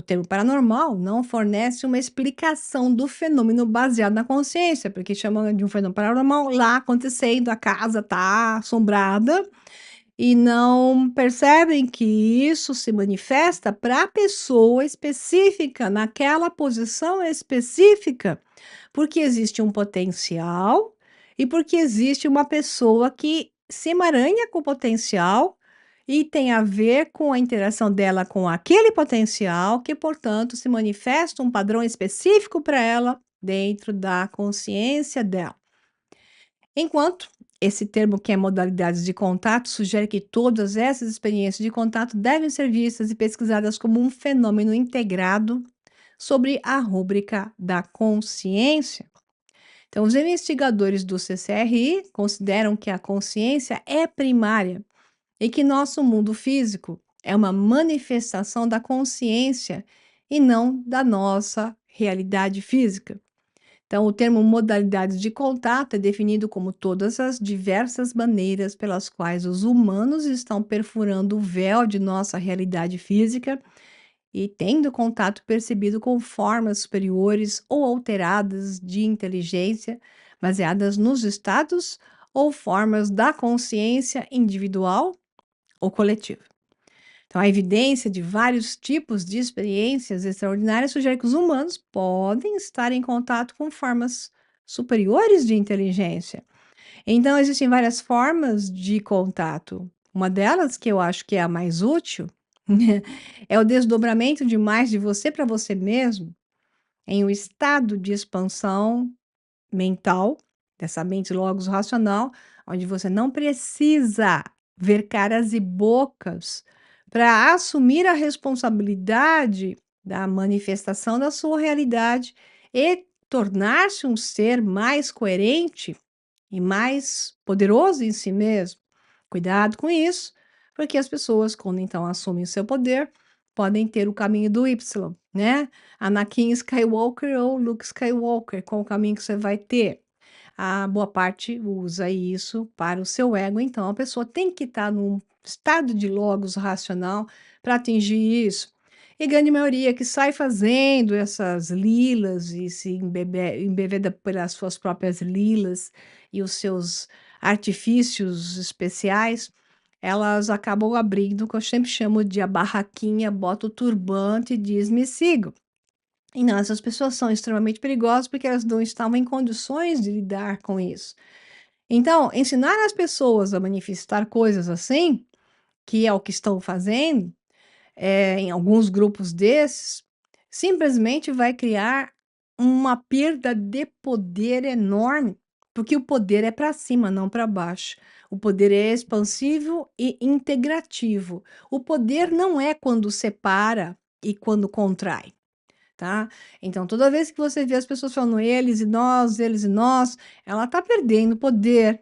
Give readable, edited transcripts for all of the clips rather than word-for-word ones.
termo paranormal não fornece uma explicação do fenômeno baseado na consciência, porque chamam de um fenômeno paranormal lá acontecendo, a casa tá assombrada e não percebem que isso se manifesta para a pessoa específica, naquela posição específica, porque existe um potencial e porque existe uma pessoa que se emaranha com o potencial e tem a ver com a interação dela com aquele potencial, que, portanto, se manifesta um padrão específico para ela dentro da consciência dela. Enquanto esse termo, que é modalidades de contato, sugere que todas essas experiências de contato devem ser vistas e pesquisadas como um fenômeno integrado sobre a rúbrica da consciência. Então, os investigadores do CCRI consideram que a consciência é primária e que nosso mundo físico é uma manifestação da consciência e não da nossa realidade física. Então, o termo modalidades de contato é definido como todas as diversas maneiras pelas quais os humanos estão perfurando o véu de nossa realidade física e tendo contato percebido com formas superiores ou alteradas de inteligência, baseadas nos estados ou formas da consciência individual ou coletiva. Então, a evidência de vários tipos de experiências extraordinárias sugere que os humanos podem estar em contato com formas superiores de inteligência. Então, existem várias formas de contato. Uma delas, que eu acho que é a mais útil, é o desdobramento de mais de você para você mesmo, em um estado de expansão mental, dessa mente logos racional, onde você não precisa ver caras e bocas para assumir a responsabilidade da manifestação da sua realidade e tornar-se um ser mais coerente e mais poderoso em si mesmo. Cuidado com isso, porque as pessoas, quando então assumem o seu poder, podem ter o caminho do Y, né? Anakin Skywalker ou Luke Skywalker, qual o caminho que você vai ter? A boa parte usa isso para o seu ego, então a pessoa tem que estar num estado de logos racional para atingir isso. E grande maioria que sai fazendo essas lilas e se embeveda pelas suas próprias lilas e os seus artifícios especiais, elas acabam abrindo o que eu sempre chamo de a barraquinha, bota o turbante e diz: "Me sigam". E não, essas pessoas são extremamente perigosas porque elas não estavam em condições de lidar com isso. Então, ensinar as pessoas a manifestar coisas assim, que é o que estão fazendo, em alguns grupos desses, simplesmente vai criar uma perda de poder enorme, porque o poder é para cima, não para baixo. O poder é expansivo e integrativo. O poder não é quando separa e quando contrai. Tá? Então, toda vez que você vê as pessoas falando eles e nós, ela está perdendo poder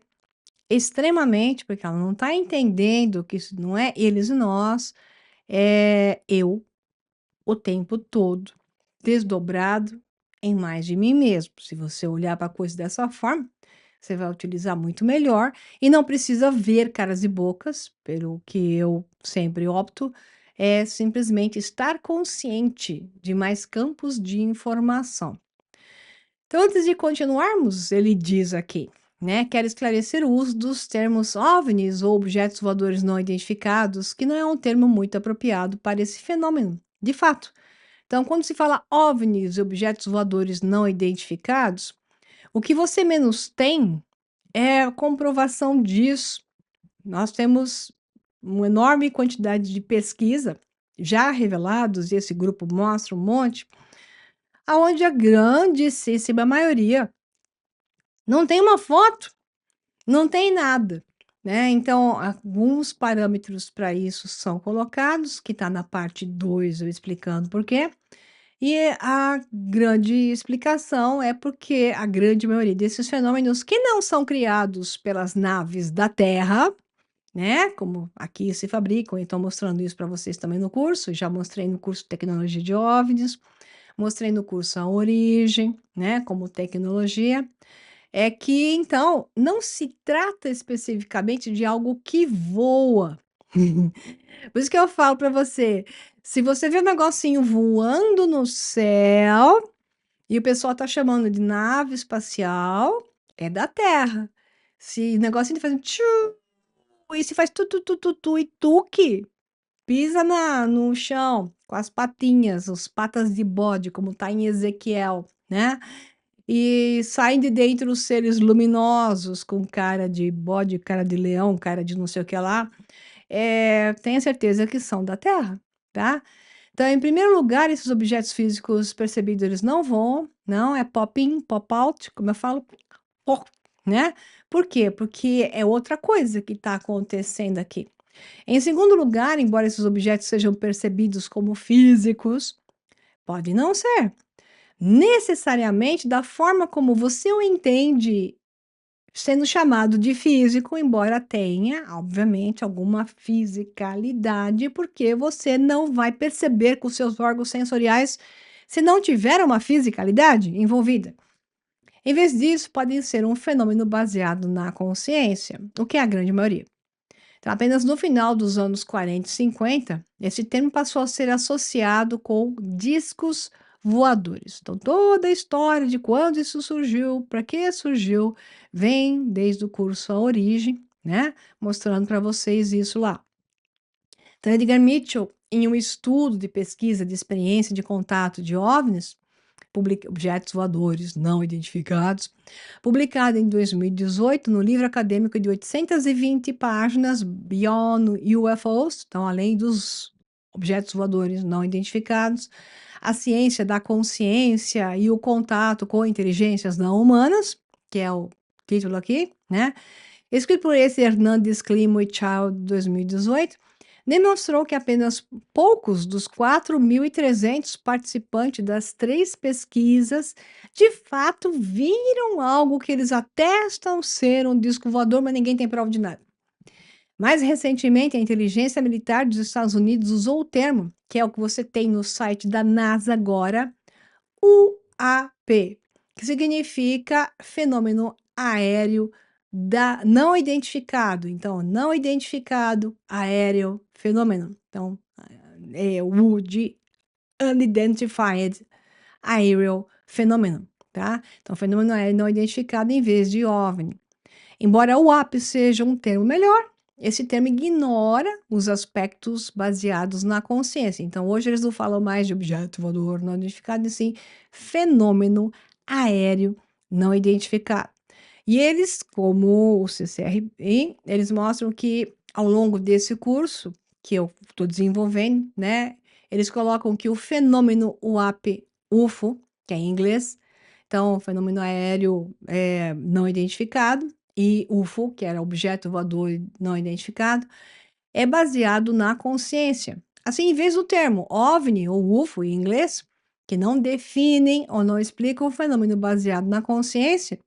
extremamente, porque ela não está entendendo que isso não é eles e nós, é eu o tempo todo, desdobrado em mais de mim mesmo. Se você olhar para a coisa dessa forma, você vai utilizar muito melhor e não precisa ver caras e bocas, pelo que eu sempre opto, é simplesmente estar consciente de mais campos de informação. Então, antes de continuarmos, ele diz aqui, né, quero esclarecer o uso dos termos OVNIs ou objetos voadores não identificados, que não é um termo muito apropriado para esse fenômeno, de fato. Então, quando se fala OVNIs, objetos voadores não identificados, o que você menos tem é a comprovação disso. Nós temos uma enorme quantidade de pesquisa já revelados, e esse grupo mostra um monte, aonde a grandíssima maioria não tem uma foto, não tem nada, né? Então, alguns parâmetros para isso são colocados, que está na parte 2 eu explicando por quê. E a grande explicação é porque a grande maioria desses fenômenos que não são criados pelas naves da Terra, né, como aqui se fabricam, e estou mostrando isso para vocês também no curso, já mostrei no curso Tecnologia de OVNIs, mostrei no curso a origem, né, como tecnologia, é que então não se trata especificamente de algo que voa. Por isso que eu falo para você, Se você vê um negocinho voando no céu e o pessoal tá chamando de nave espacial, é da Terra. Se o negocinho tá fazendo tchu e se faz tu e tuque, pisa no chão com as patinhas, os patas de bode, como tá em Ezequiel, né? E saem de dentro os seres luminosos com cara de bode, cara de leão, cara de não sei o que lá, tenha certeza que são da Terra, tá? Então, em primeiro lugar, esses objetos físicos percebidos, eles não vão, não é pop in, pop out, como eu falo, pop, né? Por quê? Porque é outra coisa que está acontecendo aqui. Em segundo lugar, embora esses objetos sejam percebidos como físicos, pode não ser necessariamente da forma como você o entende sendo chamado de físico, embora tenha, obviamente, alguma fisicalidade, porque você não vai perceber com seus órgãos sensoriais se não tiver uma fisicalidade envolvida. Em vez disso, podem ser um fenômeno baseado na consciência, o que é a grande maioria. Então, apenas no final dos anos 40 e 50, esse termo passou a ser associado com discos voadores. Então, toda a história de quando isso surgiu, para que surgiu, vem desde o curso A Origem, né? Mostrando para vocês isso lá. Então, Edgar Mitchell, em um estudo de pesquisa de experiência de contato de OVNIs, objetos voadores não identificados, publicado em 2018 no livro acadêmico de 820 páginas Beyond UFOs, então além dos objetos voadores não identificados, a ciência da consciência e o contato com inteligências não humanas, que é o título aqui, né? Escrito por esse Hernandes Climo e Child, 2018, demonstrou que apenas poucos dos 4.300 participantes das 3 pesquisas de fato viram algo que eles atestam ser um disco voador, mas ninguém tem prova de nada. Mais recentemente, a inteligência militar dos Estados Unidos usou o termo, que é o que você tem no site da NASA agora, UAP, que significa fenômeno aéreo não identificado. Então, não identificado, aéreo, fenômeno. Então, é o de unidentified aerial phenomenon, tá? Então, fenômeno aéreo não identificado em vez de OVNI. Embora o AP seja um termo melhor, esse termo ignora os aspectos baseados na consciência. Então, hoje eles não falam mais de objeto voador não identificado, e sim fenômeno aéreo não identificado. E eles, como o CCRI, eles mostram que ao longo desse curso que eu estou desenvolvendo, né, eles colocam que o fenômeno UAP, UFO, que é em inglês, então, fenômeno aéreo não identificado, e UFO, que era objeto voador não identificado, é baseado na consciência. Assim, em vez do termo OVNI ou UFO em inglês, que não definem ou não explicam o fenômeno baseado na consciência,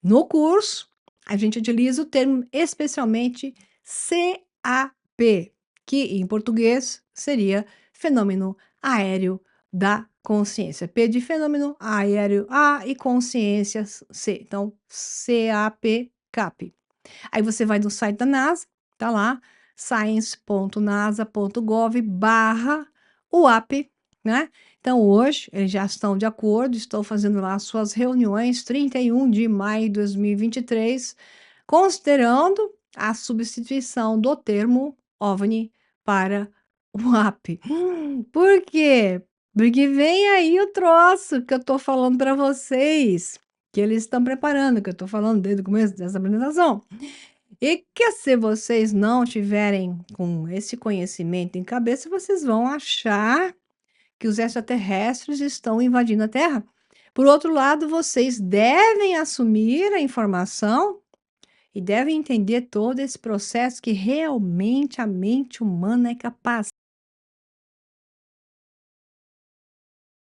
no curso a gente utiliza o termo especialmente CAP, que em português seria fenômeno aéreo da consciência. P de fenômeno, aéreo A e consciência C. Então, CAP, CAP. Aí você vai no site da NASA, tá lá, science.nasa.gov/UAP, né? Então, hoje, eles já estão de acordo, estão fazendo lá suas reuniões, 31 de maio de 2023, considerando a substituição do termo OVNI para UAP. Por quê? Porque vem aí o troço que eu tô falando para vocês, que eles estão preparando, que eu tô falando desde o começo dessa apresentação. E que se vocês não tiverem com esse conhecimento em cabeça, vocês vão achar que os extraterrestres estão invadindo a Terra. Por outro lado, vocês devem assumir a informação e devem entender todo esse processo que realmente a mente humana é capaz.